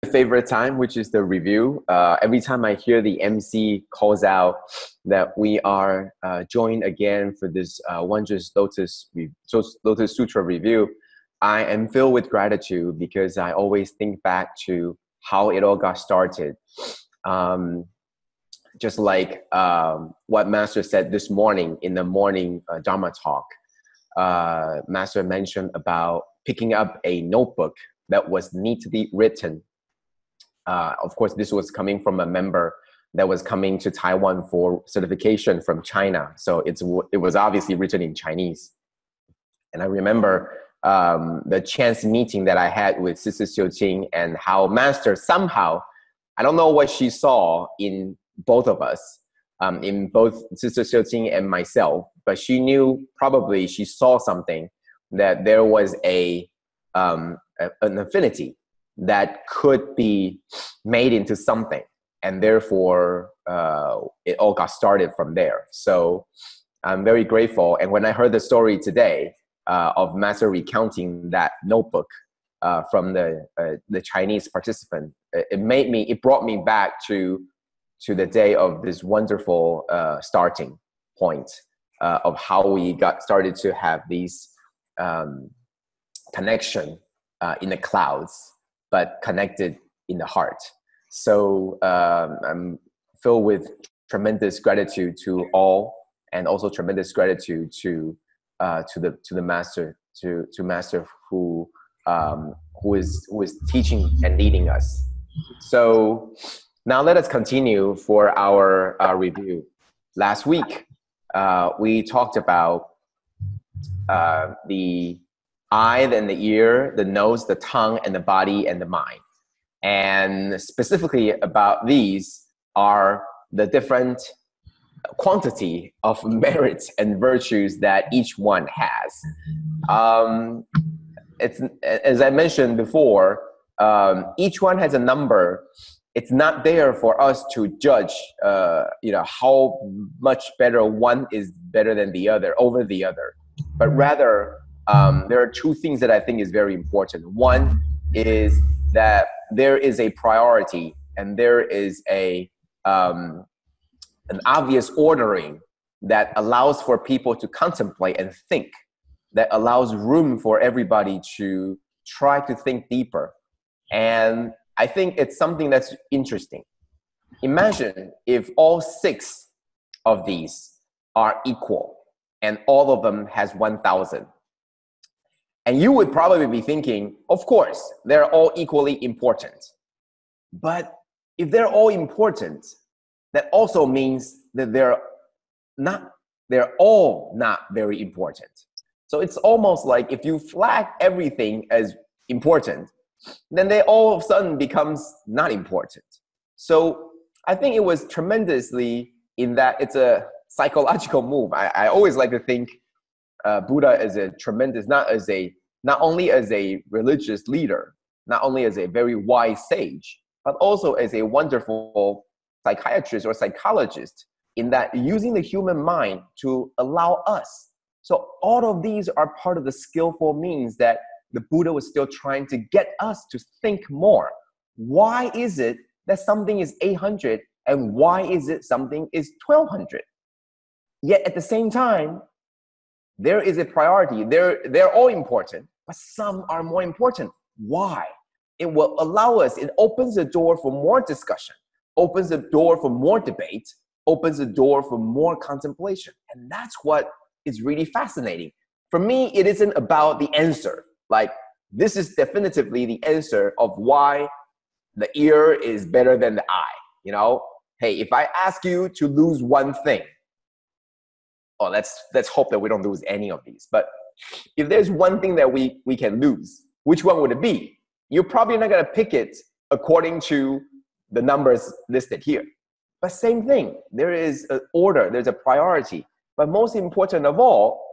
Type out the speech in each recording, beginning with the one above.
favorite time, which is the review. Every time I hear the MC calls out that we are joined again for this Wondrous Lotus Sutra review, I am filled with gratitude because I always think back to how it all got started. Just like what Master said this morning in the morning Dharma talk, Master mentioned about picking up a notebook that was neatly written. Of course, this was coming from a member that was coming to Taiwan for certification from China. So it was obviously written in Chinese. And I remember the chance meeting that I had with Sister Tzu Chi, and how Master somehow, I don't know what she saw in both of us, in both Sister Tzu Chi and myself, but she knew, probably she saw something, that there was an affinity that could be made into something, and therefore it all got started from there. So I'm very grateful. And when I heard the story today of Master recounting that notebook from the Chinese participant, it brought me back to the day of this wonderful starting point of how we got started to have these connection in the clouds, but connected in the heart. So I'm filled with tremendous gratitude to all, and also tremendous gratitude to the Master, to Master who is teaching and leading us. So now let us continue for our review. Last week we talked about the eye, then the ear, the nose, the tongue, and the body and the mind. And specifically about these are the different quantity of merits and virtues that each one has. It's, as I mentioned before, each one has a number. It's not there for us to judge, how much better one is better than the other, over the other. But rather, there are two things that I think is very important. One is that there is a priority, and there is an obvious ordering that allows for people to contemplate and think, that allows room for everybody to try to think deeper. And I think it's something that's interesting. Imagine if all 6 of these are equal and all of them has 1,000. And you would probably be thinking, of course, they're all equally important. But if they're all important, that also means that they're all not very important. So it's almost like if you flag everything as important, then they all of a sudden becomes not important. So I think it was tremendously in that it's a psychological move. I always like to think Buddha is a tremendous, not only as a religious leader, not only as a very wise sage, but also as a wonderful psychiatrist or psychologist, in that using the human mind to allow us. So all of these are part of the skillful means that the Buddha was still trying to get us to think more. Why is it that something is 800 and why is it something is 1200? Yet at the same time, there is a priority. They're all important, but some are more important. Why? It will allow us, it opens the door for more discussion, opens the door for more debate, opens the door for more contemplation. And that's what is really fascinating. For me, it isn't about the answer. Like, this is definitively the answer of why the ear is better than the eye. Hey, if I ask you to lose one thing, let's hope that we don't lose any of these. But if there's one thing that we can lose, which one would it be? You're probably not going to pick it according to the numbers listed here. But same thing, there is an order, there's a priority. But most important of all,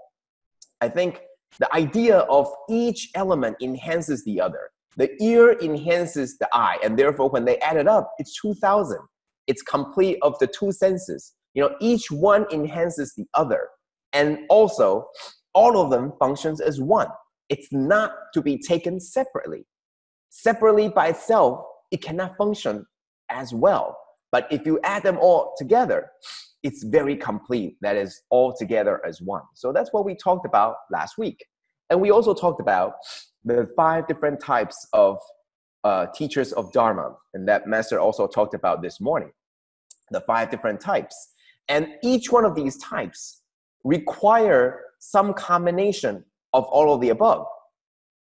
I think the idea of each element enhances the other. The ear enhances the eye, and therefore when they add it up, it's 2,000. It's complete of the 2 senses. Each one enhances the other. And also, all of them functions as one. It's not to be taken separately. Separately by itself, it cannot function as well. But if you add them all together, it's very complete. That is all together as one. So that's what we talked about last week. And we also talked about the 5 different types of teachers of Dharma. And that master also talked about this morning, the 5 different types. And each one of these types require some combination of all of the above.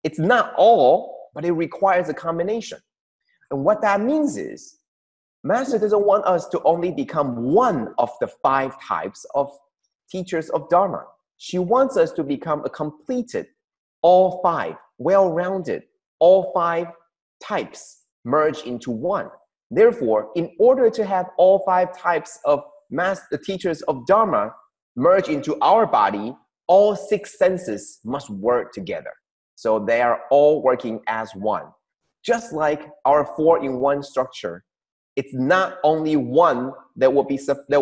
It's not all, but it requires a combination. And what that means is, Master doesn't want us to only become one of the 5 types of teachers of Dharma. She wants us to become a completed, all 5, well-rounded, all 5 types merge into one. Therefore, in order to have all 5 types of the teachers of Dharma merge into our body, all 6 senses must work together. So they are all working as one. Just like our 4-in-1 structure, it's not only one that will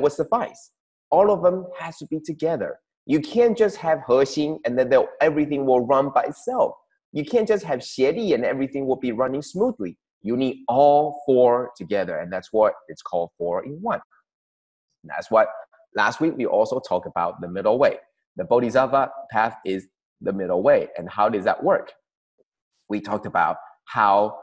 suffice. All of them has to be together. You can't just have Hexing and then everything will run by itself. You can't just have Xieli and everything will be running smoothly. You need all 4 together, and that's what it's called 4-in-1. That's what last week we also talked about the middle way. The Bodhisattva path is the middle way. And how does that work? We talked about how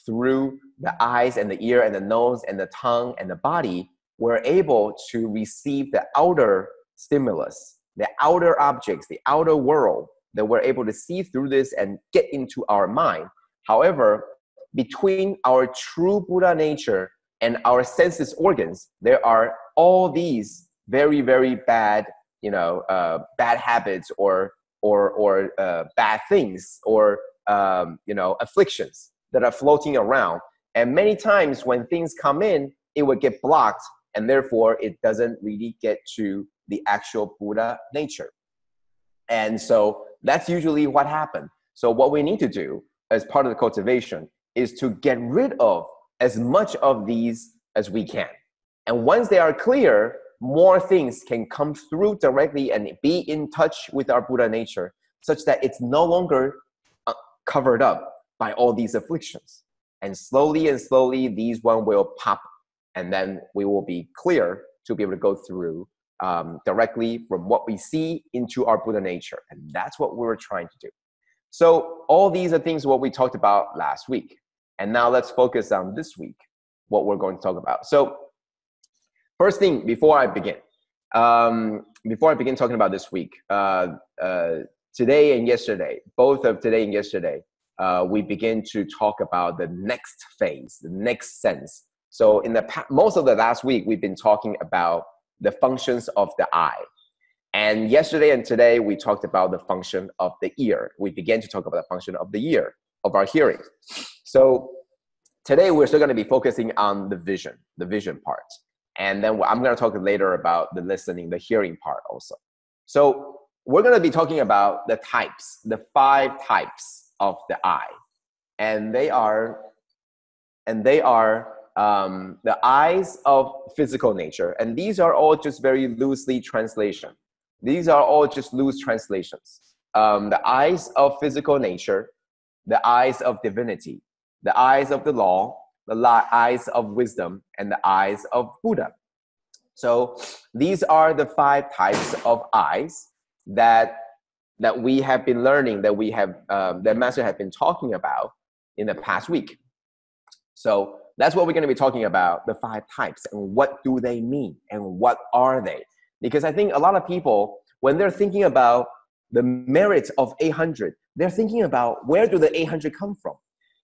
through the eyes and the ear and the nose and the tongue and the body, we're able to receive the outer stimulus, the outer objects, the outer world, that we're able to see through this and get into our mind. However, between our true Buddha nature and our senses organs, there are all these very, very bad, bad habits or bad things or afflictions that are floating around. And many times when things come in, it would get blocked, and therefore it doesn't really get to the actual Buddha nature. And so that's usually what happens. So what we need to do as part of the cultivation is to get rid of as much of these as we can. And once they are clear, more things can come through directly and be in touch with our Buddha nature, such that it's no longer covered up by all these afflictions. And slowly, these one will pop, and then we will be clear to be able to go through directly from what we see into our Buddha nature. And that's what we were trying to do. So all these are things what we talked about last week. And now let's focus on this week, what we're going to talk about. So first thing, before I begin talking about this week, today and yesterday, both of today and yesterday, we begin to talk about the next phase, the next sense. So in most of the last week, we've been talking about the functions of the eye. And yesterday and today, we talked about the function of the ear. We began to talk about the function of the ear, of our hearing. So today, we're still going to be focusing on the vision part. And then I'm going to talk later about the listening, the hearing part also. So we're going to be talking about the types, the 5 types of the eye. And they are the eyes of physical nature. And these are all just very loosely translation. These are all just loose translations. The eyes of physical nature, the eyes of divinity, the eyes of the law, the eyes of wisdom, and the eyes of Buddha. So these are the 5 types of eyes that we have been learning, that Master have been talking about in the past week. So that's what we're going to be talking about, the 5 types, and what do they mean, and what are they? Because I think a lot of people, when they're thinking about the merits of 800, they're thinking about where do the 800 come from?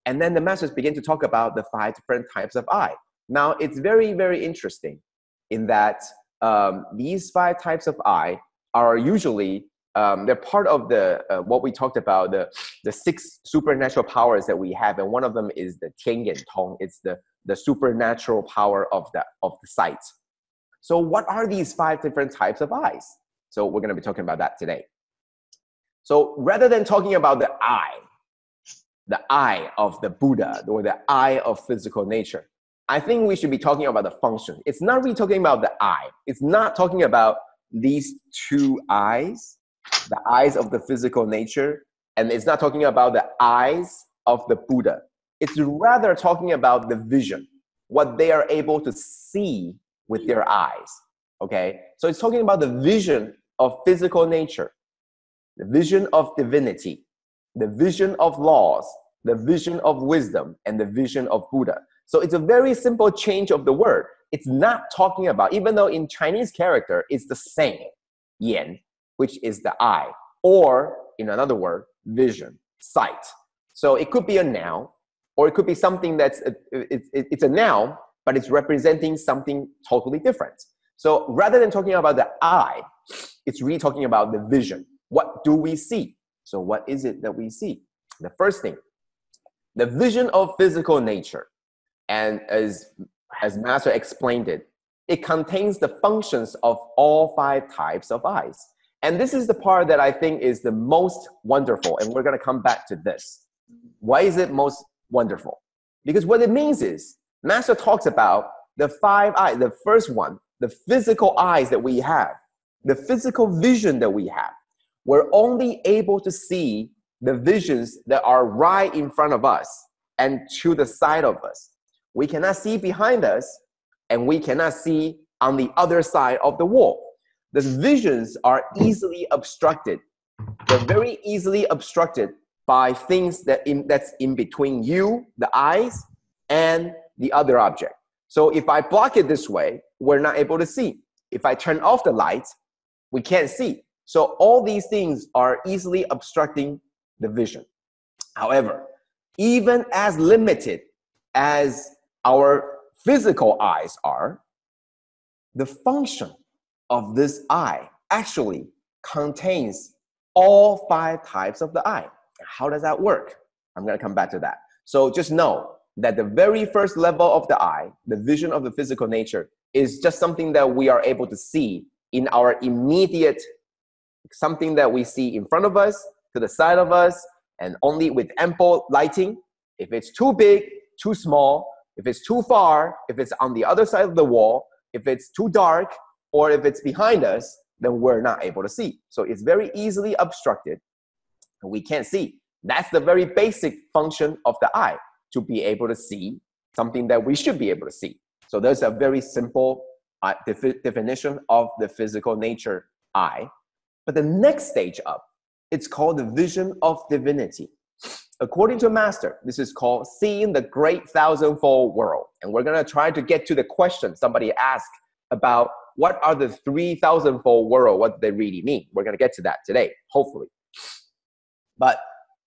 And then the masters begin to talk about the 5 different types of eye. Now, it's very, very interesting in that these 5 types of eye are usually, they're part of the what we talked about, the 6 supernatural powers that we have. And one of them is the Tian Yan Tong. It's the supernatural power of the sight. So what are these 5 different types of eyes? So we're going to be talking about that today. So rather than talking about the eye of the Buddha or the eye of physical nature, I think we should be talking about the function. It's not really talking about the eye. It's not talking about these 2 eyes, the eyes of the physical nature, and it's not talking about the eyes of the Buddha. It's rather talking about the vision, what they are able to see with their eyes. Okay, so it's talking about the vision of physical nature, the vision of divinity, the vision of laws, the vision of wisdom, and the vision of Buddha. So it's a very simple change of the word. It's not talking about, even though in Chinese character, it's the same, yan, which is the eye, or in another word, vision, sight. So it could be a noun, or it could be something that's, it's a noun, but it's representing something totally different. So rather than talking about the eye, it's really talking about the vision. What do we see? So what is it that we see? The first thing, the vision of physical nature. And as Master explained it, it contains the functions of all 5 types of eyes. And this is the part that I think is the most wonderful. And we're going to come back to this. Why is it most wonderful? Because what it means is, Master talks about the 5 eyes. The first one, the physical eyes that we have, the physical vision that we have. We're only able to see the visions that are right in front of us and to the side of us. We cannot see behind us, and we cannot see on the other side of the wall. The visions are easily obstructed. They're very easily obstructed by things that's in between you, the eyes, and the other object. So if I block it this way, we're not able to see. If I turn off the light, we can't see. So all these things are easily obstructing the vision. However, even as limited as our physical eyes are, the function of this eye actually contains all 5 types of the eye. How does that work? I'm going to come back to that. So just know that the very first level of the eye, the vision of the physical nature, is just something that we are able to see in our immediate, something that we see in front of us, to the side of us, and only with ample lighting. If it's too big, too small, if it's too far, if it's on the other side of the wall, if it's too dark, or if it's behind us, then we're not able to see. So it's very easily obstructed, and we can't see. That's the very basic function of the eye, to be able to see something that we should be able to see. So there's a very simple definition of the physical nature eye. But the next stage up, it's called the vision of divinity. According to Master, this is called seeing the great thousandfold world. And we're going to try to get to the question somebody asked about what are the 3,000-fold world, what they really mean. We're going to get to that today, hopefully. But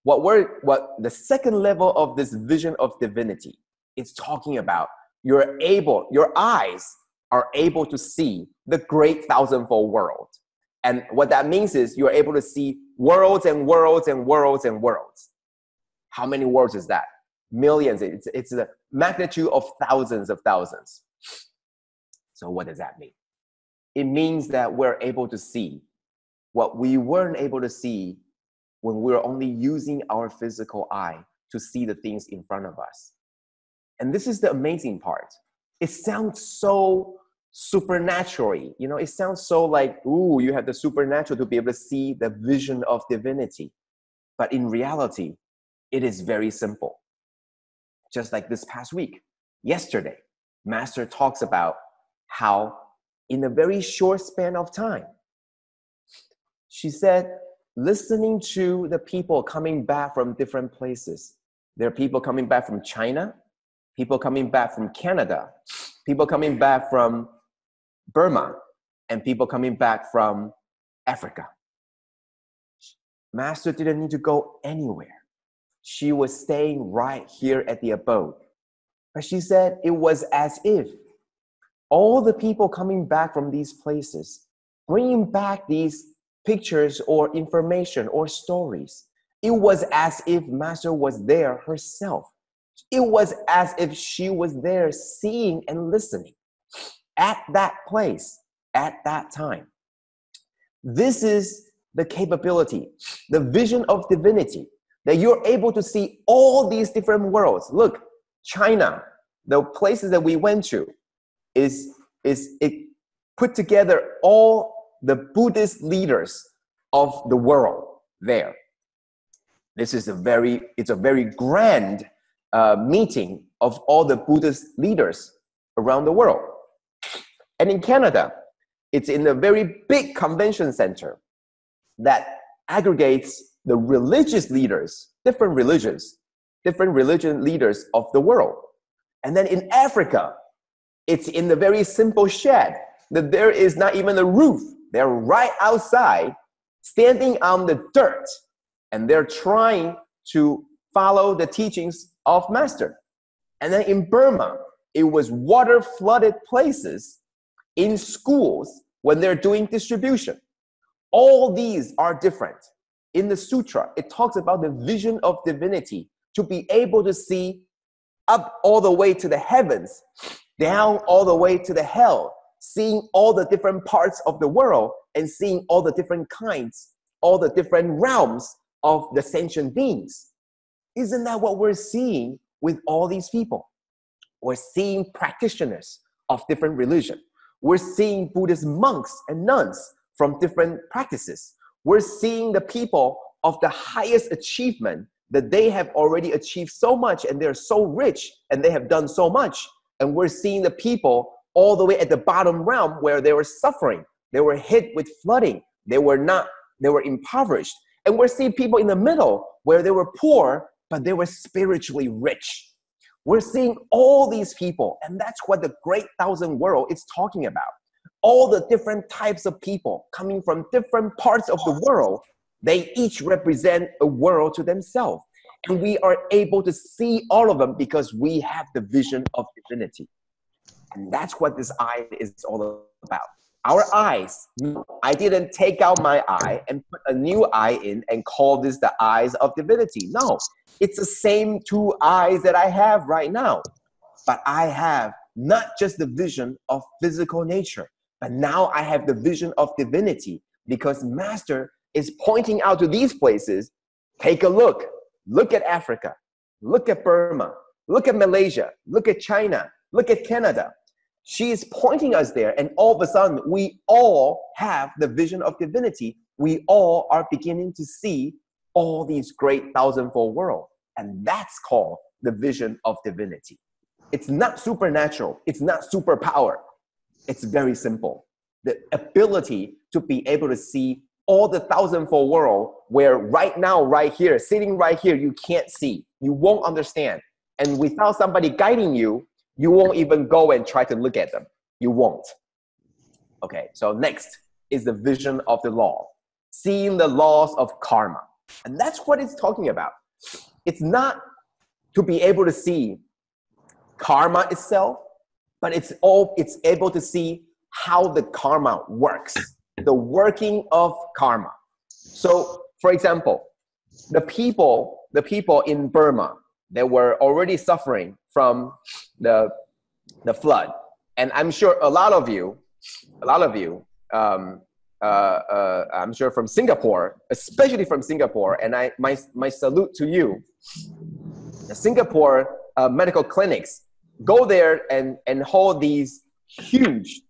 what the second level of this vision of divinity is talking about, your eyes are able to see the great thousandfold world. And what that means is you're able to see worlds and worlds and worlds and worlds. How many worlds is that? Millions. It's the magnitude of thousands of thousands. So what does that mean? It means that we're able to see what we weren't able to see when we're only using our physical eye to see the things in front of us. And this is the amazing part. It sounds so supernaturally, it sounds so like, ooh, you have the supernatural to be able to see the vision of divinity. But in reality, it is very simple. Just like this past week, yesterday, Master talks about how in a very short span of time, she said, listening to the people coming back from different places. There are people coming back from China, people coming back from Canada, people coming back from Burma, and people coming back from Africa. Master didn't need to go anywhere. She was staying right here at the abode. But she said it was as if all the people coming back from these places, bringing back these pictures or information or stories, it was as if Master was there herself. It was as if she was there seeing and listening at that place, at that time. This is the capability, the vision of divinity, that you're able to see all these different worlds. Look, China, the places that we went to, it put together all the Buddhist leaders of the world there. It's a very grand meeting of all the Buddhist leaders around the world. And in Canada, it's in a very big convention center that aggregates the religious leaders, different religion leaders of the world. And then in Africa, it's in the very simple shed that there is not even a roof. They're right outside, standing on the dirt, and they're trying to follow the teachings of Master. And then in Burma, it was water flooded places in schools when they're doing distribution. All these are different. In the sutra, it talks about the vision of divinity, to be able to see up all the way to the heavens, down all the way to the hell, seeing all the different parts of the world and seeing all the different kinds, all the different realms of the sentient beings. Isn't that what we're seeing with all these people? We're seeing practitioners of different religion. We're seeing Buddhist monks and nuns from different practices. We're seeing the people of the highest achievement, that they have already achieved so much and they're so rich and they have done so much. And we're seeing the people all the way at the bottom realm where they were suffering. They were hit with flooding. They were impoverished. And we're seeing people in the middle where they were poor, but they were spiritually rich. We're seeing all these people, and that's what the Great Thousand World is talking about. All the different types of people coming from different parts of the world, they each represent a world to themselves. And we are able to see all of them because we have the vision of divinity. And that's what this eye is all about. Our eyes, I didn't take out my eye and put a new eye in and call this the eyes of divinity. No, it's the same two eyes that I have right now. But I have not just the vision of physical nature, but now I have the vision of divinity, because Master is pointing out to these places. Take a look. Look at Africa. Look at Burma. Look at Malaysia. Look at China. Look at Canada. She is pointing us there, and all of a sudden, we all have the vision of divinity. We all are beginning to see all these great thousandfold world, and that's called the vision of divinity. It's not supernatural. It's not superpower. It's very simple. The ability to be able to see all the thousandfold world, where right now, right here, sitting right here, you can't see. You won't understand. And without somebody guiding you, you won't even go and try to look at them. You won't. Okay, so next is the vision of the law. Seeing the laws of karma. And that's what it's talking about. It's not to be able to see karma itself, but it's able to see how the karma works. The working of karma. So, for example, the people in Burma, they were already suffering from the flood, and I'm sure a lot of you, I'm sure from Singapore, especially from Singapore, and my salute to you. The Singapore medical clinics, go there and hold these huge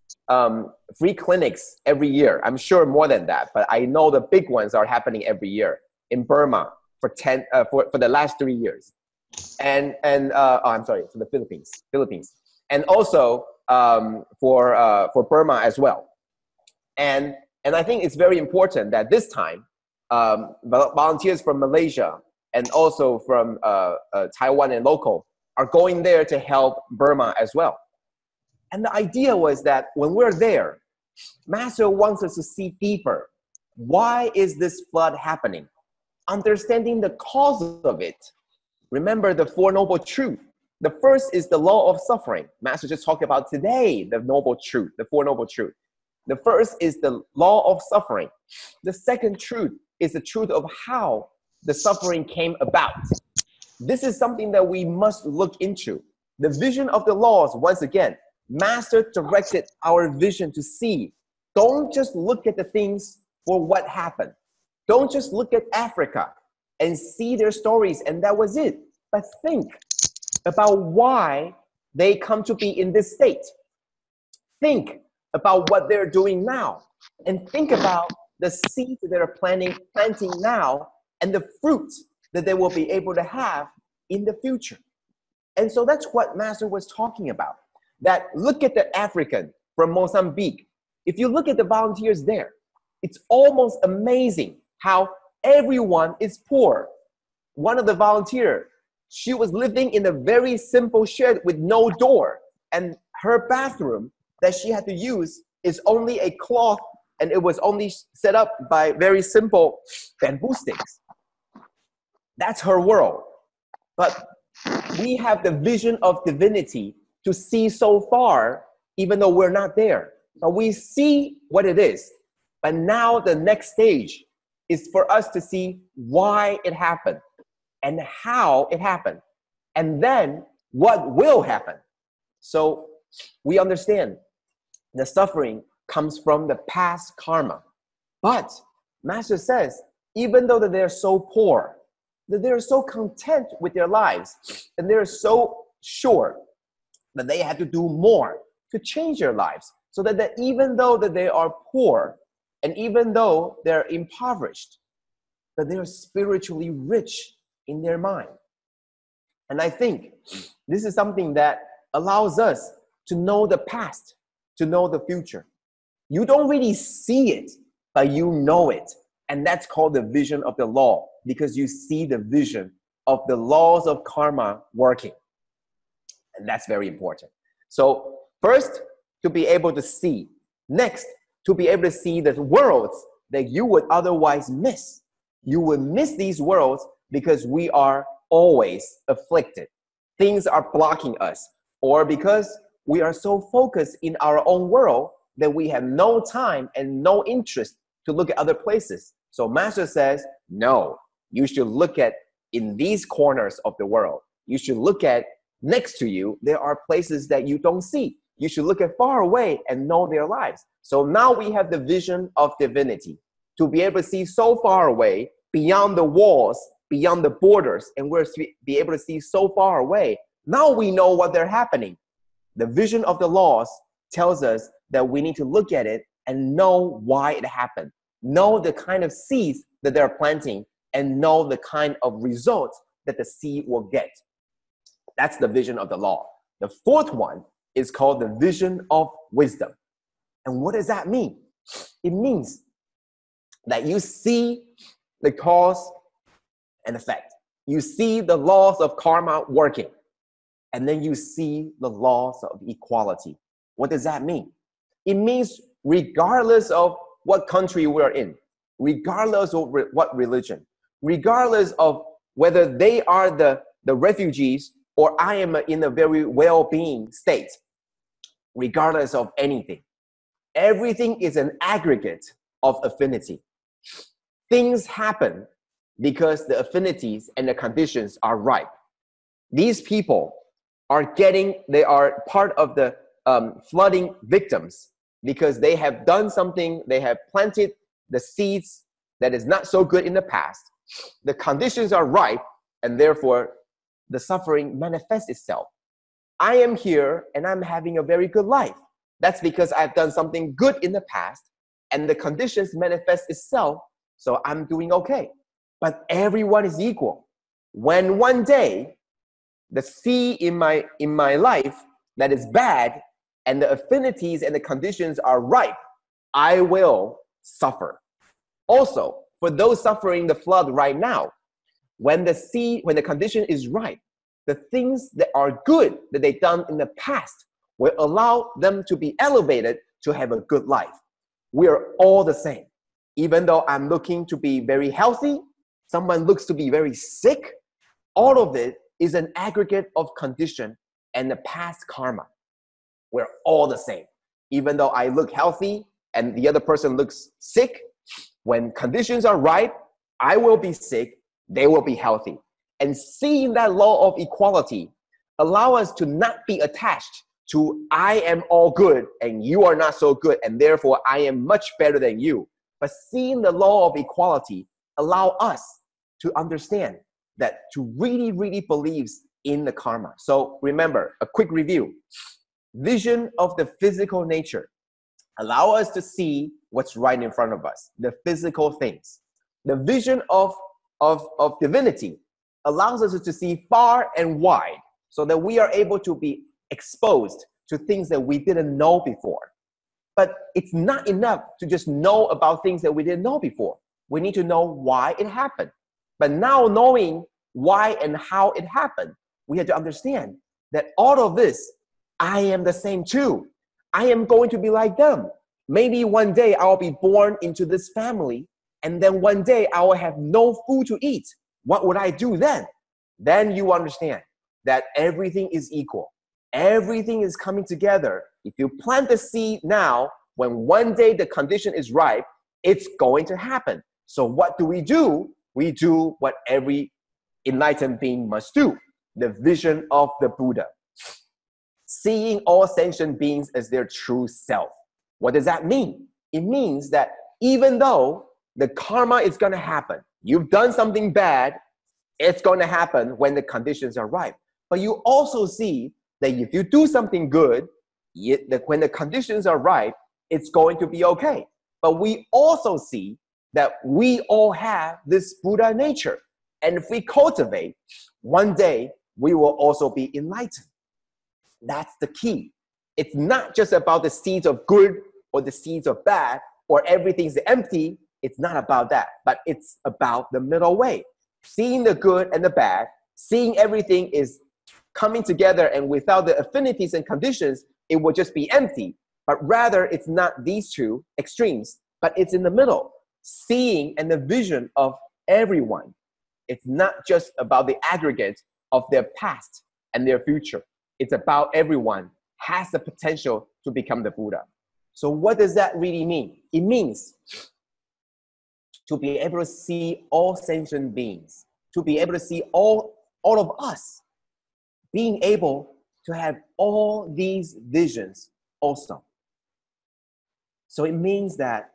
free clinics every year. I'm sure more than that, but I know the big ones are happening every year in Burma for the last 3 years. And for the Philippines, and also for Burma as well. And I think it's very important that this time volunteers from Malaysia and also from Taiwan and local are going there to help Burma as well. And the idea was that when we're there, Master wants us to see deeper. Why is this flood happening? Understanding the cause of it. Remember the Four Noble Truths. The first is the law of suffering. Master just talked about today, the Noble Truth, the Four Noble Truths. The first is the law of suffering. The second truth is the truth of how the suffering came about. This is something that we must look into. The vision of the laws, once again, Master directed our vision to see. Don't just look at the things for what happened. Don't just look at Africa and see their stories and that was it. But think about why they come to be in this state. Think about what they're doing now. And think about the seeds that they're planting now and the fruits that they will be able to have in the future. And so that's what Master was talking about. That look at the African from Mozambique. If you look at the volunteers there, it's almost amazing how everyone is poor. One of the volunteers, she was living in a very simple shed with no door. And her bathroom that she had to use is only a cloth, and it was only set up by very simple bamboo sticks. That's her world. But we have the vision of divinity to see so far, even though we're not there. But we see what it is. But now the next stage is for us to see why it happened and how it happened, and then what will happen. So we understand the suffering comes from the past karma. But Master says, even though that they're so poor, that they're so content with their lives, and they're so sure that they have to do more to change their lives, so that even though that they are poor, and even though they're impoverished, that they are spiritually rich in their mind. And I think this is something that allows us to know the past, to know the future. You don't really see it, but you know it. And that's called the vision of the law, because you see the vision of the laws of karma working. And that's very important. So first, to be able to see. Next, to be able to see the worlds that you would otherwise miss. You would miss these worlds because we are always afflicted. Things are blocking us, or because we are so focused in our own world that we have no time and no interest to look at other places. So Master says, no, you should look at in these corners of the world. You should look at next to you. There are places that you don't see. You should look at far away and know their lives. So now we have the vision of divinity to be able to see so far away, beyond the walls, beyond the borders, and we're to be able to see so far away. Now we know what they're happening. The vision of the laws tells us that we need to look at it and know why it happened. Know the kind of seeds that they're planting, and know the kind of results that the seed will get. That's the vision of the law. The fourth one is called the vision of wisdom. And what does that mean? It means that you see the cause and effect. You see the laws of karma working. And then you see the laws of equality. What does that mean? It means regardless of what country we're in, regardless of what religion, regardless of whether they are the refugees or I am in a very well-being state, regardless of anything, everything is an aggregate of affinity. Things happen because the affinities and the conditions are ripe. These people they are part of the flooding victims because they have done something, they have planted the seeds that is not so good in the past. The conditions are ripe, and therefore the suffering manifests itself. I am here and I'm having a very good life. That's because I've done something good in the past, and the conditions manifest itself, so I'm doing okay. But everyone is equal. When one day the seed in my life that is bad, and the affinities and the conditions are ripe, I will suffer. Also, for those suffering the flood right now, when the condition is ripe, the things that are good that they've done in the past will allow them to be elevated to have a good life. We are all the same. Even though I'm looking to be very healthy, someone looks to be very sick, all of it is an aggregate of condition and the past karma. We're all the same. Even though I look healthy and the other person looks sick, when conditions are ripe, I will be sick, they will be healthy. And seeing that law of equality allow us to not be attached to I am all good and you are not so good, and therefore I am much better than you. But seeing the law of equality allow us to understand that to really, really believes in the karma. So remember, a quick review. Vision of the physical nature allow us to see what's right in front of us, the physical things. The vision of divinity allows us to see far and wide. so that we are able to be exposed to things that we didn't know before. But it's not enough to just know about things that we didn't know before. We need to know why it happened. But now knowing why and how it happened, we have to understand that all of this, I am the same too. I am going to be like them. Maybe one day I'll be born into this family, and then one day I will have no food to eat. What would I do then? Then you understand that everything is equal. Everything is coming together. If you plant the seed now, when one day the condition is ripe, it's going to happen. So what do? We do what every enlightened being must do. The vision of the Buddha. Seeing all sentient beings as their true self. What does that mean? It means that even though the karma is going to happen, you've done something bad, it's going to happen when the conditions are ripe. But you also see that if you do something good, when the conditions are ripe, it's going to be okay. But we also see that we all have this Buddha nature. And if we cultivate, one day we will also be enlightened. That's the key. It's not just about the seeds of good or the seeds of bad or everything's empty. It's not about that, but it's about the middle way. Seeing the good and the bad, seeing everything is coming together, and without the affinities and conditions, it will just be empty. But rather, it's not these two extremes, but it's in the middle. Seeing and the vision of everyone. It's not just about the aggregate of their past and their future. It's about everyone has the potential to become the Buddha. So what does that really mean? It means to be able to see all sentient beings, to be able to see all of us, being able to have all these visions also. So it means that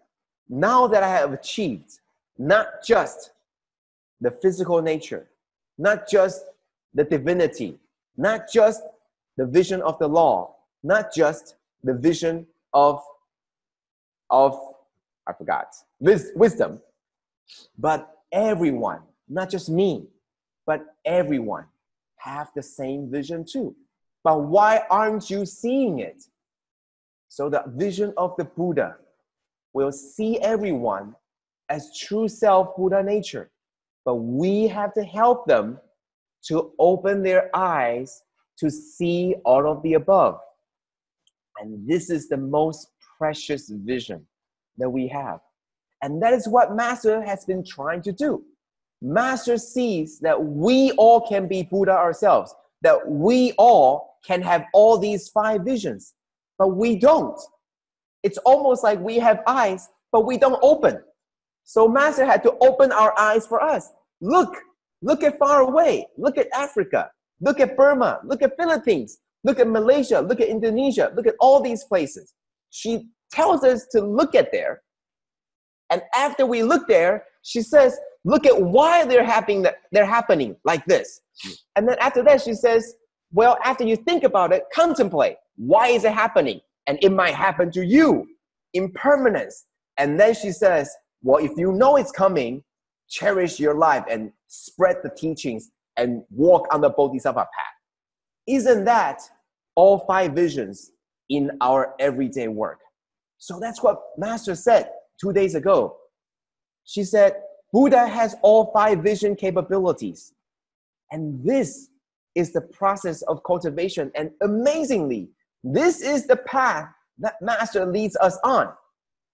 now that I have achieved not just the physical nature, not just the divinity, not just the vision of the law, not just the vision of I forgot, wisdom, but everyone, not just me, but everyone have the same vision too. But why aren't you seeing it? So the vision of the Buddha will see everyone as true self Buddha nature. But we have to help them to open their eyes to see all of the above. And this is the most precious vision that we have. And that is what Master has been trying to do. Master sees that we all can be Buddha ourselves, that we all can have all these 5 visions, but we don't. It's almost like we have eyes, but we don't open. So Master had to open our eyes for us. Look at far away. Look at Africa. Look at Burma. Look at Philippines. Look at Malaysia. Look at Indonesia. Look at all these places. She tells us to look at there. And after we look there, she says, look at why they're happening like this. And then after that, she says, well, after you think about it, contemplate. Why is it happening? And it might happen to you. Impermanence. And then she says, well, if you know it's coming, cherish your life and spread the teachings and walk on the Bodhisattva path. Isn't that all 5 visions in our everyday work? So that's what Master said 2 days ago. She said, Buddha has all 5 vision capabilities. And this is the process of cultivation. And amazingly, this is the path that Master leads us on.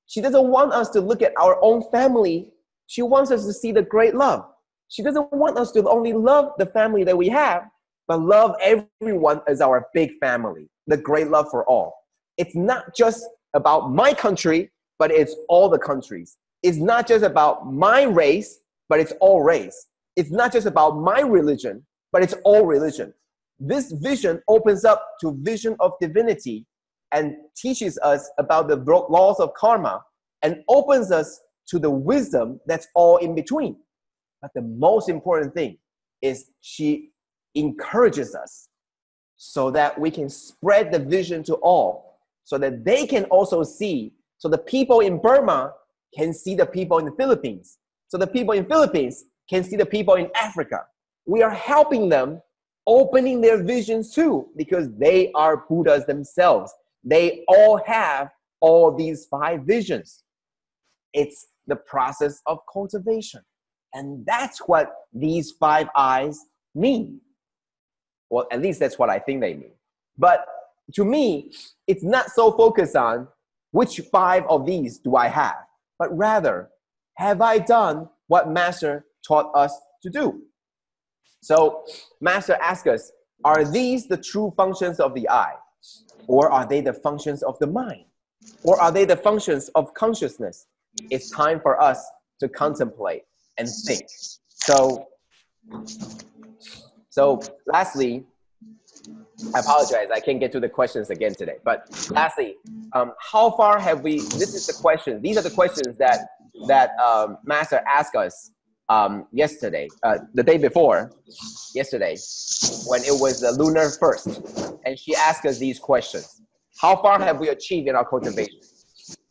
She doesn't want us to look at our own family. She wants us to see the great love. She doesn't want us to only love the family that we have, but love everyone as our big family, the great love for all. It's not just about my country, but it's all the countries. It's not just about my race, but it's all race. It's not just about my religion, but it's all religion. This vision opens up to vision of divinity and teaches us about the laws of karma and opens us to the wisdom that's all in between. But the most important thing is she encourages us so that we can spread the vision to all, so that they can also see, so the people in Burma can see the people in the Philippines, so the people in Philippines can see the people in Africa. We are helping them opening their visions too, because they are Buddhas themselves. They all have all these 5 visions. It's the process of cultivation. And that's what these 5 eyes mean. Well, at least that's what I think they mean. But to me, it's not so focused on which 5 of these do I have, but rather, have I done what Master taught us to do? So Master asks us, are these the true functions of the eye? Or are they the functions of the mind? Or are they the functions of consciousness? It's time for us to contemplate and think. So lastly, I apologize, I can't get to the questions again today. But lastly, how far have we, this is the question, these are the questions that Master asked us yesterday, the day before yesterday, when it was the lunar first. And she asked us these questions. How far have we achieved in our cultivation?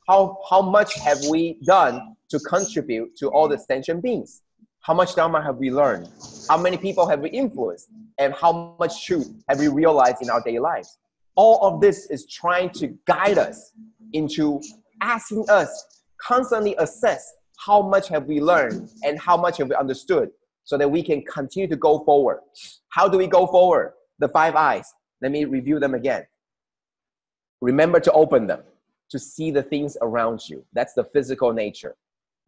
How much have we done to contribute to all the sentient beings? How much Dharma have we learned? How many people have we influenced? And how much truth have we realized in our daily lives? All of this is trying to guide us into asking us, constantly assess how much have we learned and how much have we understood, so that we can continue to go forward. How do we go forward? The 5 eyes. Let me review them again. Remember to open them, to see the things around you. That's the physical nature.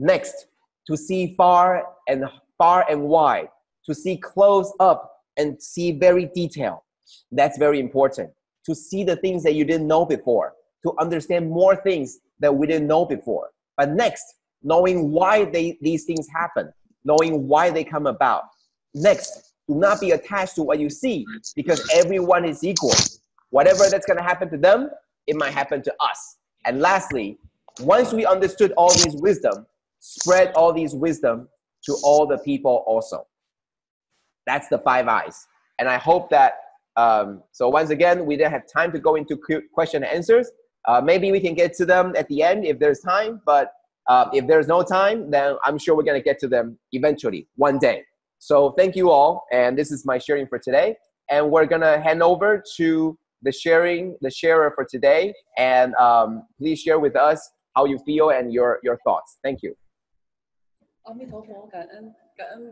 Next, to see far and wide, to see close up and see very detailed. That's very important. To see the things that you didn't know before, to understand more things that we didn't know before. But next, knowing why these things happen, knowing why they come about. Next, do not be attached to what you see, because everyone is equal. Whatever that's going to happen to them, it might happen to us. And lastly, once we understood all these wisdom, spread all these wisdom to all the people also. That's the 5 eyes. And I hope that, so once again, we didn't have time to go into question and answers. Maybe we can get to them at the end if there's time, but if there's no time, then I'm sure we're going to get to them eventually, one day. So thank you all, and this is my sharing for today. And we're going to hand over to the sharer for today, and please share with us how you feel and your thoughts. Thank you. 阿弥陀佛，感恩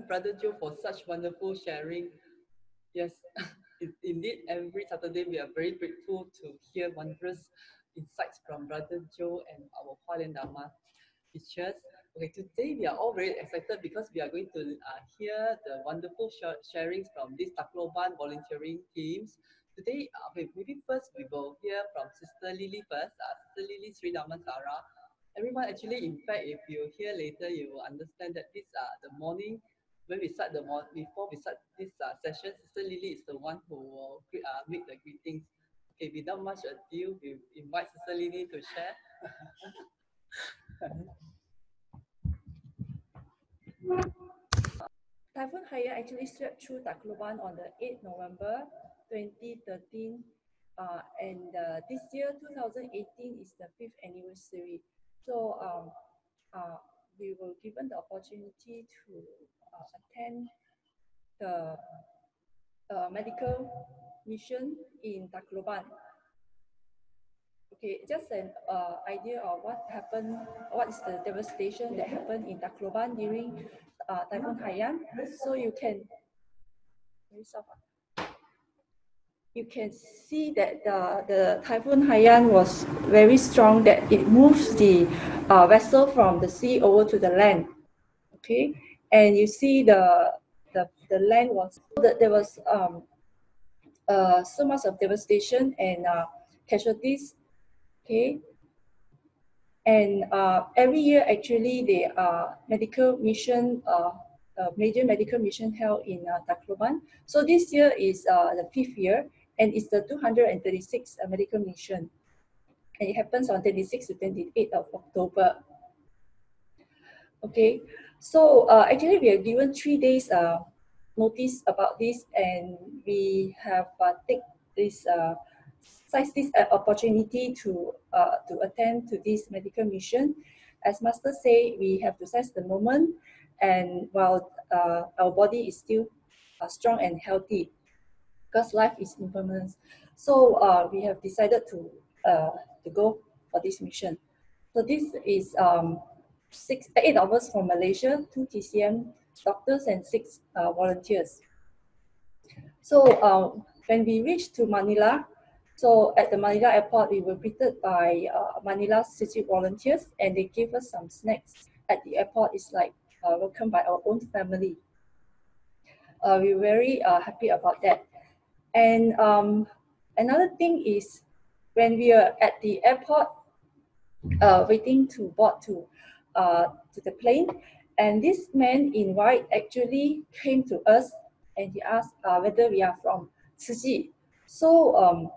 Brother Joe for such wonderful sharing. Yes, indeed, every Saturday we are very grateful to hear wondrous insights from Brother Joe and our Hualien Dharma teachers. Okay, today we are all very excited because we are going to hear the wonderful sharings from these Tacloban volunteering teams. Today, okay, maybe first we will hear from Sister Lily first, Sister Lily Sri Dhammasara. Everyone, actually, in fact, if you hear later, you will understand that this the morning, when we start before we start this session, Sister Lily is the one who will make the greetings. Okay, without much ado, we invite Sister Lily to share. Typhoon Haiyan actually swept through Tacloban on the 8th November 2013, and this year, 2018, is the 5th anniversary. So we were given the opportunity to attend the medical mission in Tacloban. Okay, just an idea of what happened, what is the devastation that happened in Tacloban during Typhoon Haiyan. So you can see that the Typhoon Haiyan was very strong, that it moves the vessel from the sea over to the land. Okay, and you see the land was, there was so much of devastation and casualties. Okay, and every year actually the medical mission, major medical mission held in Tacloban. So this year is the 5th year, and it's the 236th medical mission, and it happens on 26th to 28th of October. Okay, so actually we are given 3 days notice about this, and we have seized this opportunity to attend to this medical mission. As Master say, we have to seize the moment, and while our body is still strong and healthy. because life is impermanent. So we have decided to go for this mission. So this is 8 of us from Malaysia, 2 TCM doctors and 6 volunteers. So when we reached to Manila, so at the Manila airport, we were greeted by Manila city volunteers, and they gave us some snacks at the airport. It's like welcomed by our own family. We were very happy about that. And another thing is, when we are at the airport waiting to board to the plane, and this man in white actually came to us and he asked whether we are from Tzu Chi. So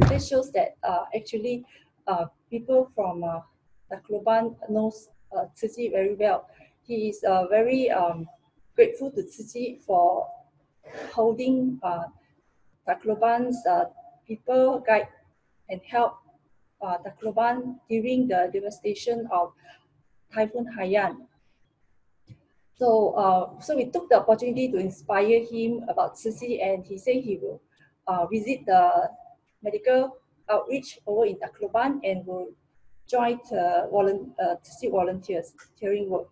this shows that actually people from Tacloban knows Tzu Chi very well. He is very grateful to Tzu Chi for holding Tacloban's people, guide and help Tacloban during the devastation of Typhoon Haiyan. So we took the opportunity to inspire him about Tzu Chi, and he said he will visit the medical outreach over in Tacloban and will join Tzu Chi volunteers during work.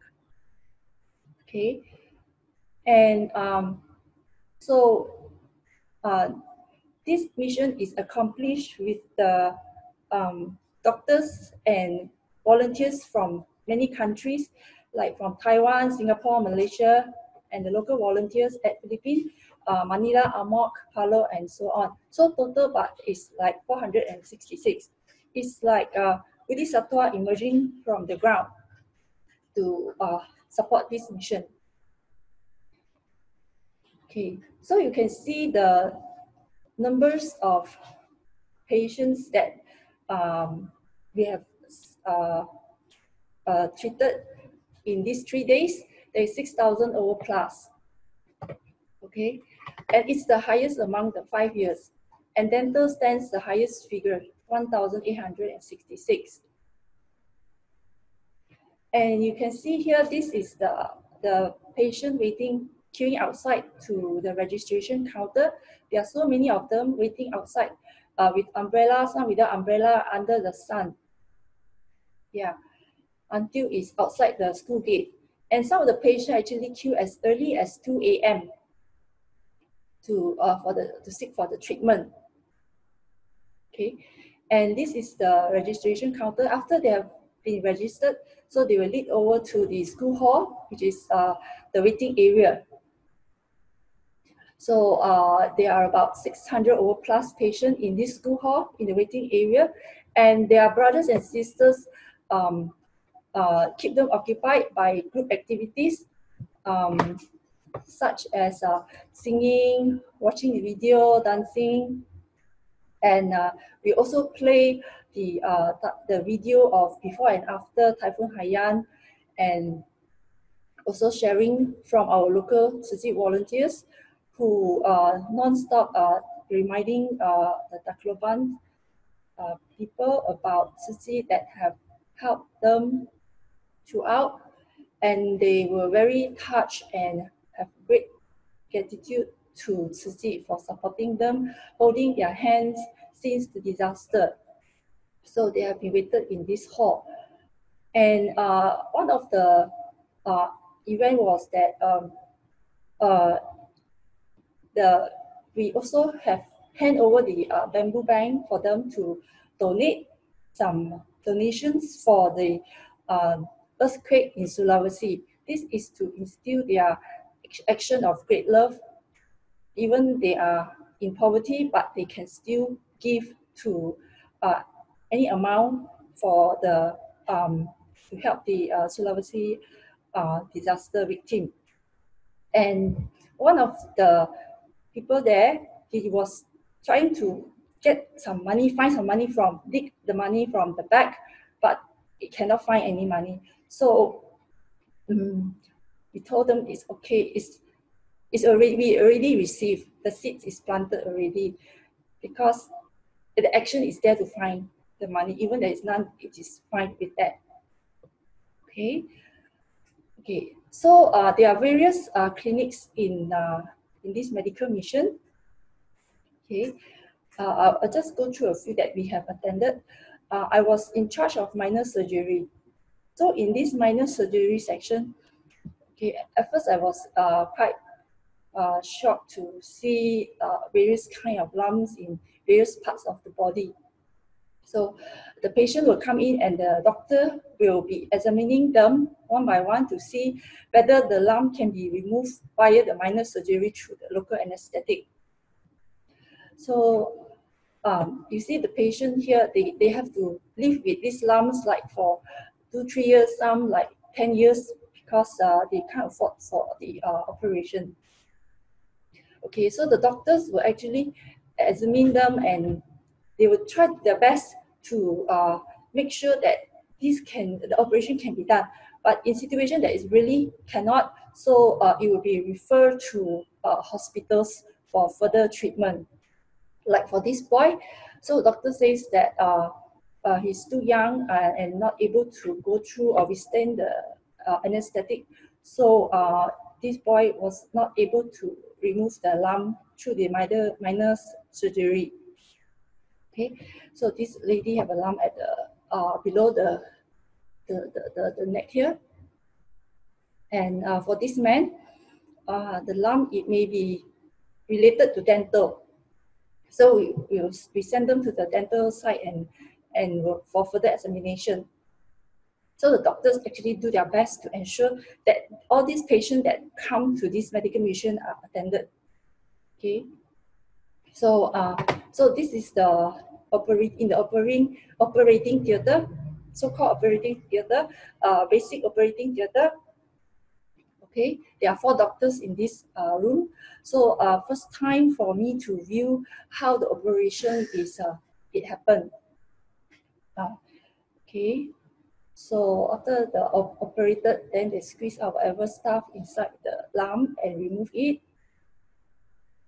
Okay, and this mission is accomplished with the doctors and volunteers from many countries, like from Taiwan, Singapore, Malaysia, and the local volunteers at Philippines, Manila, Amok, Palau, and so on. So total but is like 466. It's like Bodhisattva emerging from the ground to support this mission. Okay, so you can see the numbers of patients that we have treated in these 3 days. There is 6,000 over plus. Okay, and it's the highest among the 5 years. And dental stands the highest figure, 1,866. And you can see here, this is the patient waiting, queuing outside to the registration counter. There are so many of them waiting outside with umbrella, some without umbrella, under the sun. Yeah, until it's outside the school gate. And some of the patients actually queue as early as 2 a.m. to seek for the treatment. Okay, and this is the registration counter. After they have been registered, so they will lead over to the school hall, which is the waiting area. So there are about 600 over plus patients in this school hall in the waiting area, and their brothers and sisters keep them occupied by group activities such as singing, watching the video, dancing, and we also play the video of before and after Typhoon Haiyan, and also sharing from our local Tzu Chi volunteers who non-stop reminding the Tacloban people about Tzu Chi that have helped them throughout, and they were very touched and have great gratitude to Tzu Chi for supporting them, holding their hands since the disaster. So they have been waited in this hall. And one of the event was that we also have hand over the bamboo bank for them to donate some donations for the earthquake in Sulawesi. This is to instill their action of great love. Even they are in poverty, but they can still give to any amount for the to help the Sulawesi disaster victim. And one of the people there, he was trying to get some money, dig the money from the back, but he cannot find any money. So we told them it's okay, we already received, the seeds is planted already, because the action is there to find the money. Even there is none, it is fine with that. Okay. So there are various clinics in in this medical mission. Okay, I'll just go through a few that we have attended. I was in charge of minor surgery. So in this minor surgery section, okay, at first I was quite shocked to see various kind of lumps in various parts of the body. So the patient will come in and the doctor will be examining them one by one to see whether the lump can be removed via the minor surgery through the local anesthetic. So you see the patient here, they have to live with these lumps like for 2-3 years, some like 10 years, because they can't afford for the operation. Okay, so the doctors will actually examine them and they will try their best to make sure that the operation can be done. But in situation that is really cannot, so it will be referred to hospitals for further treatment. Like for this boy, so doctor says that he's too young and not able to go through or withstand the anesthetic. So this boy was not able to remove the lump through the minor surgery. Okay, so this lady have a lump at the below the neck here, and for this man, the lump, it may be related to dental. So we send them to the dental site and for further examination. So the doctors actually do their best to ensure that all these patients that come to this medical mission are attended. Okay, so so this is the operating theater, so-called operating theater, basic operating theater. Okay, there are 4 doctors in this room. So first time for me to view how the operation is it happened. Okay, so after the operated, then they squeeze out whatever stuff inside the lump and remove it.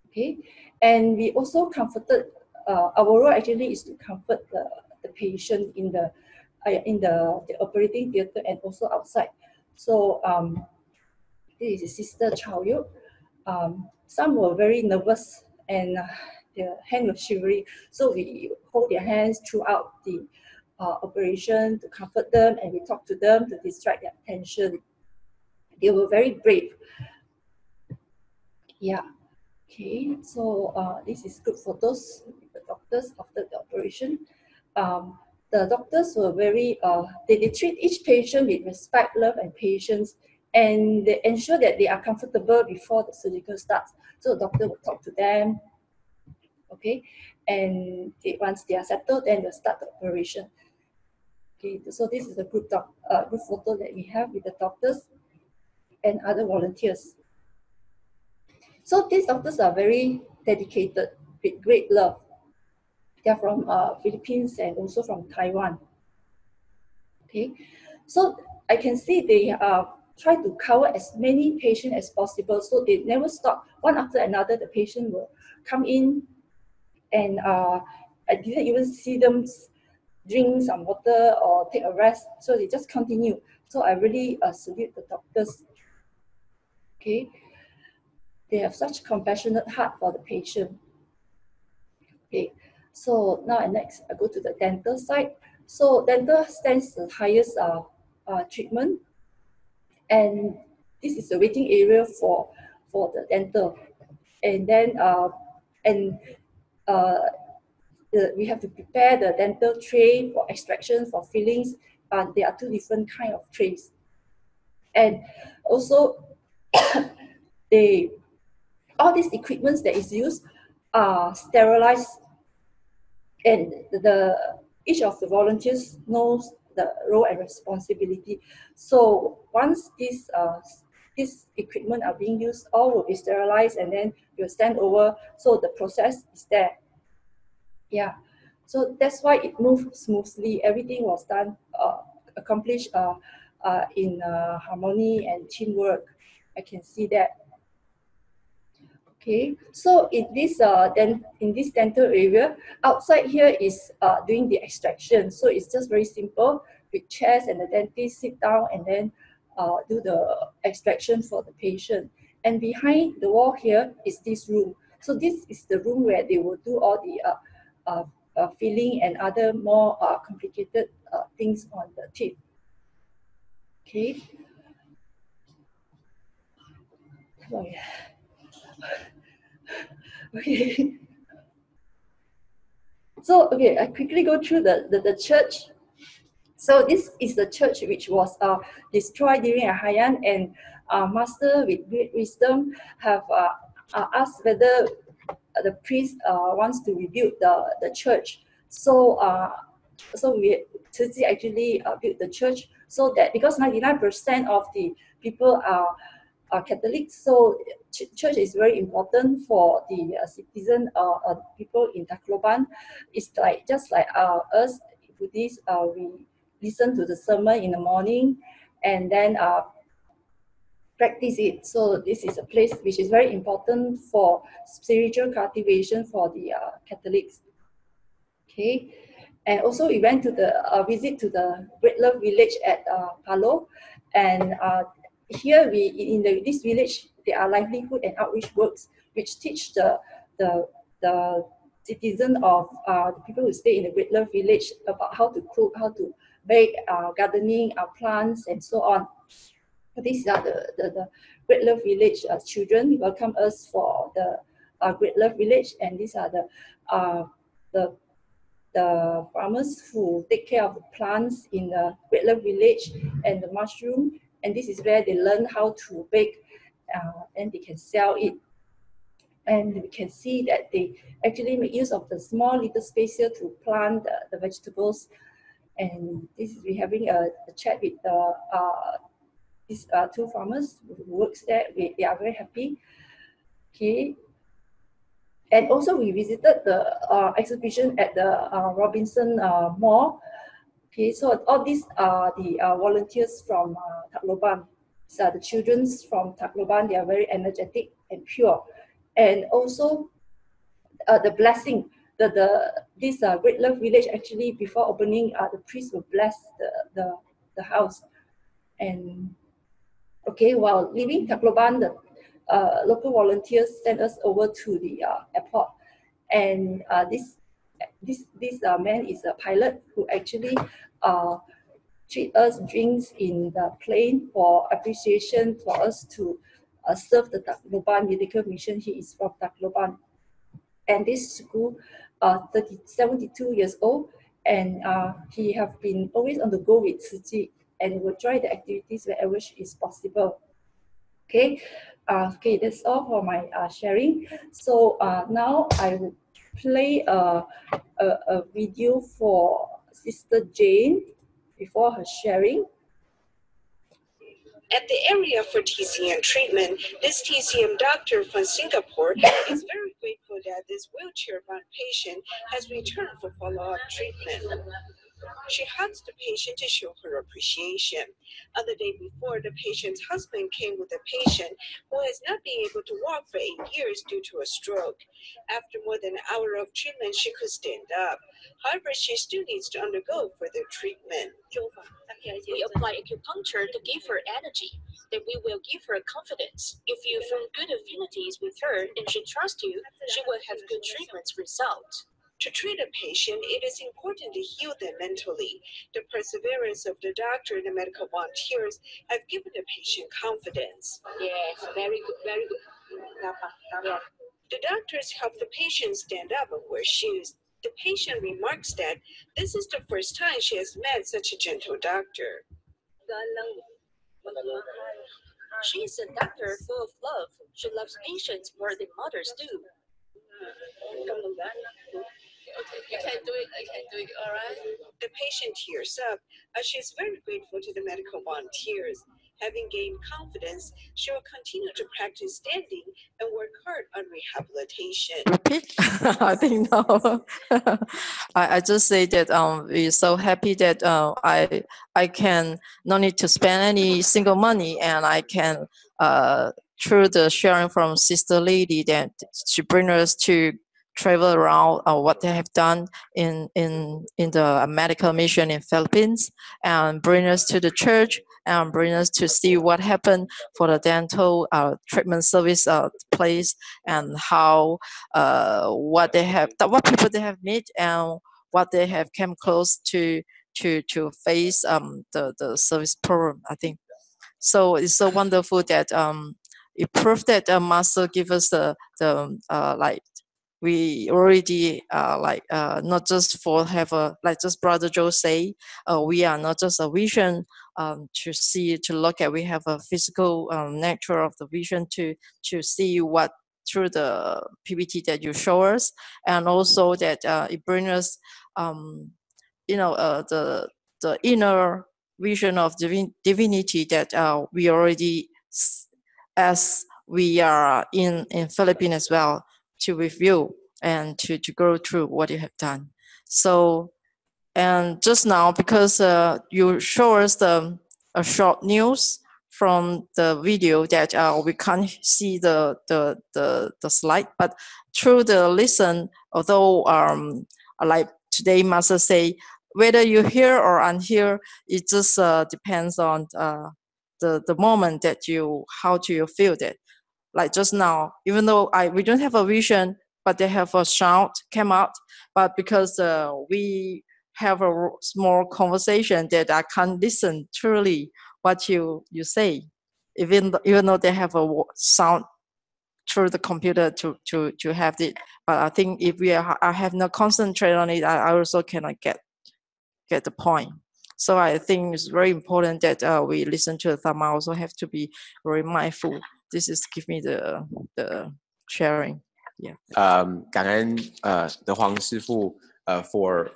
Okay, and we also comforted. Our role actually is to comfort the patient in the operating theater and also outside. So this is Sister Chow Yu. Some were very nervous and their hand was shivering. So we hold their hands throughout the operation to comfort them, and we talk to them to distract their attention. They were very brave. Yeah. Okay. So this is good photos with the doctors after the operation. The doctors were very, they treat each patient with respect, love, and patience, and they ensure that they are comfortable before the surgical starts. So the doctor will talk to them, okay, and once they are settled, then they'll start the operation. Okay, so this is a group photo that we have with the doctors and other volunteers. So these doctors are very dedicated with great love. They are from Philippines and also from Taiwan. Okay, so I can see they try to cover as many patients as possible. So they never stop. One after another, the patient will come in, and I didn't even see them drink some water or take a rest. So they just continue. So I really salute the doctors. Okay, they have such compassionate heart for the patient. Okay, so now next I go to the dental side. So dental stands the highest treatment, and this is the waiting area for the dental. And then we have to prepare the dental tray for extraction, for fillings. There are 2 different kind of trays, and also all these equipments that is used are sterilized, and each of the volunteers knows the role and responsibility. So once these equipment are being used, all will be sterilized, and then you'll stand over. So the process is there. Yeah. So that's why it moved smoothly. Everything was done, accomplished in harmony and teamwork. I can see that. Okay, so in this dental area, outside here is doing the extraction. So it's just very simple with chairs, and the dentist sit down and then do the extraction for the patient. And behind the wall here is this room. So this is the room where they will do all the filling and other more complicated things on the teeth. Okay. Oh, yeah. Okay. So, okay, I quickly go through the church. So this is the church which was destroyed during Hualien, and master with great wisdom have asked whether the priest wants to rebuild the church. So so Tzu Chi actually built the church, so that because 99% of the people are Catholics, so church is very important for the citizen people in Tacloban. It's like just like us Buddhists, we listen to the sermon in the morning and then practice it. So this is a place which is very important for spiritual cultivation for the Catholics. Okay, and also we went to the visit to the Great Love Village at Palo, and here in this village there are livelihood and outreach works which teach the citizen of the people who stay in the Great Love Village about how to cook, how to bake, gardening, plants, and so on. These are the Great Love Village children welcome us for the Great Love Village, and these are the farmers who take care of the plants in the Great Love Village and the mushroom, and this is where they learn how to bake, and they can sell it. And we can see that they actually make use of the small little space here to plant the vegetables. And this is we're having a chat with these two farmers who works there. They are very happy. Okay. And also we visited the exhibition at the Robinson Mall. Okay, so all these are the volunteers from Tacloban. So the children from Tacloban, they are very energetic and pure. And also the blessing, this Great Love Village actually before opening, the priest will bless the house. And okay, while leaving Tacloban, the local volunteers sent us over to the airport, and this man is a pilot who actually treat us drinks in the plane for appreciation for us to serve the Tacloban Medical Mission. He is from Tacloban, and this school 72 years old, and he have been always on the go with Tzu Chi, and will join the activities wherever is possible. Okay, okay, that's all for my sharing. So now I will play a video for Sister Jane before her sharing. At the area for TCM treatment, this TCM doctor from Singapore is very grateful that this wheelchair-bound patient has returned for follow-up treatment. She hugs the patient to show her appreciation. On the day before, the patient's husband came with a patient who has not been able to walk for 8 years due to a stroke. After more than an hour of treatment, she could stand up. However, she still needs to undergo further treatment. We apply acupuncture to give her energy. Then we will give her confidence. If you form good affinities with her and she trusts you, she will have good treatment results. To treat a patient, it is important to heal them mentally. The perseverance of the doctor and the medical volunteers have given the patient confidence. Yes, very good, very good. The doctors help the patient stand up and wear shoes. The patient remarks that this is the first time she has met such a gentle doctor. She is a doctor full of love. She loves patients more than mothers do. Okay, you can do it, I can do it, all right? The patient tears up as she is very grateful to the medical volunteers. Having gained confidence, she will continue to practice standing and work hard on rehabilitation. Repeat? I think no. I just say that we're so happy that I can no need to spend any single money, and I can through the sharing from Sister Lady that she bring us to travel around what they have done in the medical mission in Philippines, and bring us to the church and bring us to see what happened for the dental treatment service place, and how what people they have met, and what they have come close to face the service problem, I think. So it's so wonderful that it proved that master give us the like, we already not just for have a, like just Brother Joe say, we are not just a vision to look at. We have a physical nature of the vision to see what through the PPT that you show us, and also that it brings us the inner vision of divinity that we already, as we are in Philippines as well, to review and to go through what you have done. So, and just now, because you show us a short news from the video that we can't see the slide, but through the listen, although like today Master say, whether you hear or unhear, it just depends on the moment that how do you feel that. Like just now, even though we don't have a vision, but they have a sound came out, but because we have a small conversation that I can't listen truly what you say, even though they have a sound through the computer to have it. But I think if I have not concentrate on it, I also cannot get the point. So I think it's very important that we listen to the Dharma. Also have to be very mindful. This is give me the sharing. Yeah. 感恩德皇师父for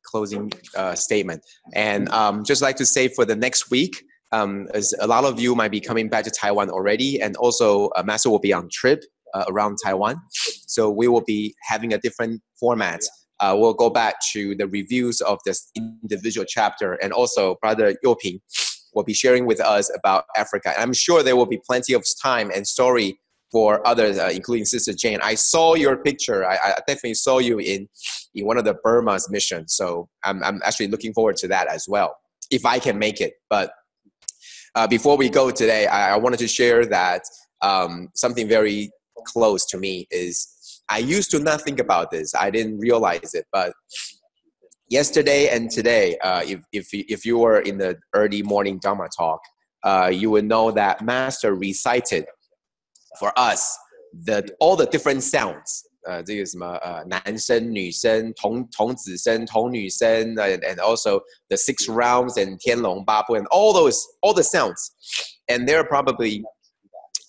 closing statement, and just like to say for the next week, as a lot of you might be coming back to Taiwan already, and also Master will be on trip around Taiwan, so we will be having a different format. We'll go back to the reviews of this individual chapter, and also Brother Yoping will be sharing with us about Africa. I'm sure there will be plenty of time and story for others, including Sister Jane. I saw your picture. I definitely saw you in one of the Burma's missions. So I'm actually looking forward to that as well, if I can make it. But before we go today, I wanted to share that something very close to me is, I used to not think about this. I didn't realize it, but yesterday and today, if you were in the early morning Dharma talk, you would know that Master recited for us all the different sounds. 这个什么男生、女生、童子声、童女声 and also the 6 rounds and 天龙八部 and all the sounds. And there are probably,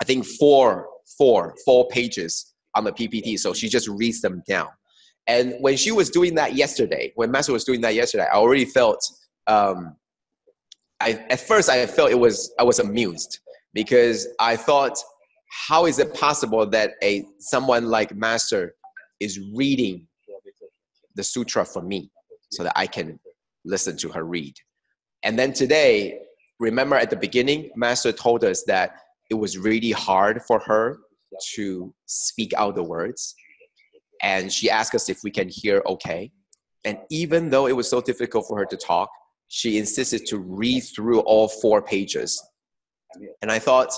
I think, four pages on the PPT, so she just reads them down. And when she was doing that yesterday, when Master was doing that yesterday, I already felt, at first I felt I was amused, because I thought, how is it possible that someone like Master is reading the sutra for me so that I can listen to her read? And then today, remember at the beginning, Master told us that it was really hard for her to speak out the words, and she asked us if we can hear okay. And even though it was so difficult for her to talk, she insisted to read through all 4 pages. And I thought,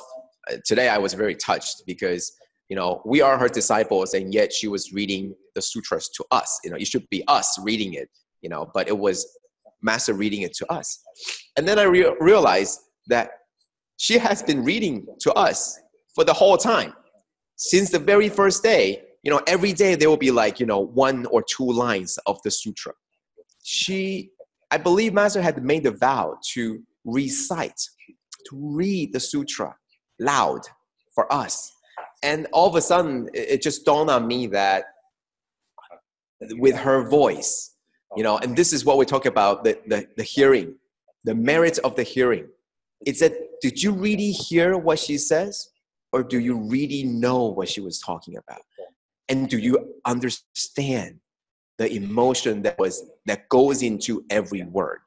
today I was very touched, because we are her disciples, and yet she was reading the sutras to us. It should be us reading it, but it was Master reading it to us. And then I realized that she has been reading to us for the whole time. Since the very first day, every day there will be like, 1 or 2 lines of the sutra. I believe Master had made the vow to recite, to read the sutra loud for us. And all of a sudden, it just dawned on me that with her voice, and this is what we talk about, the hearing, the merit of the hearing. It's that, did you really hear what she says? Or do you really know what she was talking about? And do you understand the emotion that goes into every word?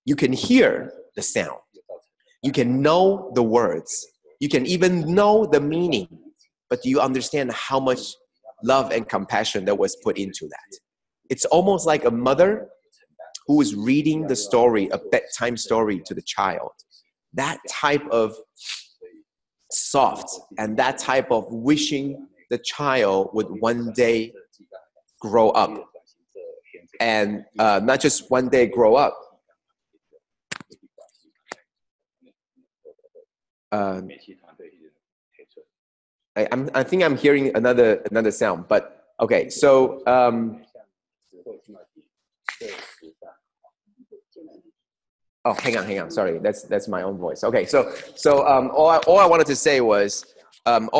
You can hear the sound. You can know the words. You can even know the meaning. But do you understand how much love and compassion that was put into that? It's almost like a mother who is reading the story, a bedtime story to the child. That type of soft and that type of wishing the child would one day grow up. And not just one day grow up. I think I'm hearing another sound, but okay. So oh, hang on. Sorry, that's my own voice. Okay, so all I wanted to say was that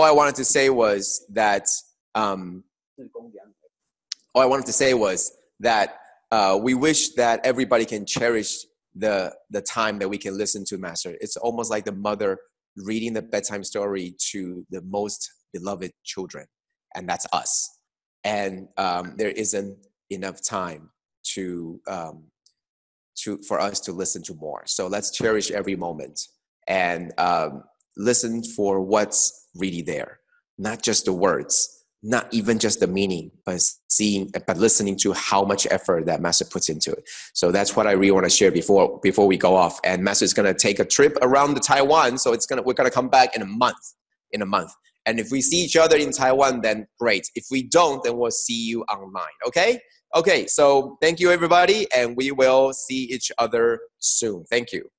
we wish that everybody can cherish the time that we can listen to Master. It's almost like the mother reading the bedtime story to the most beloved children, and that's us. And there isn't enough time for us to listen to more. So let's cherish every moment and listen for what's really there, not just the words, not even just the meaning, but listening to how much effort that Master puts into it. So that's what I really want to share before we go off. And Master is going to take a trip around the Taiwan, so we're going to come back in a month. And if we see each other in Taiwan, then great. If we don't, then we'll see you online. Okay, so thank you everybody, and we will see each other soon. Thank you.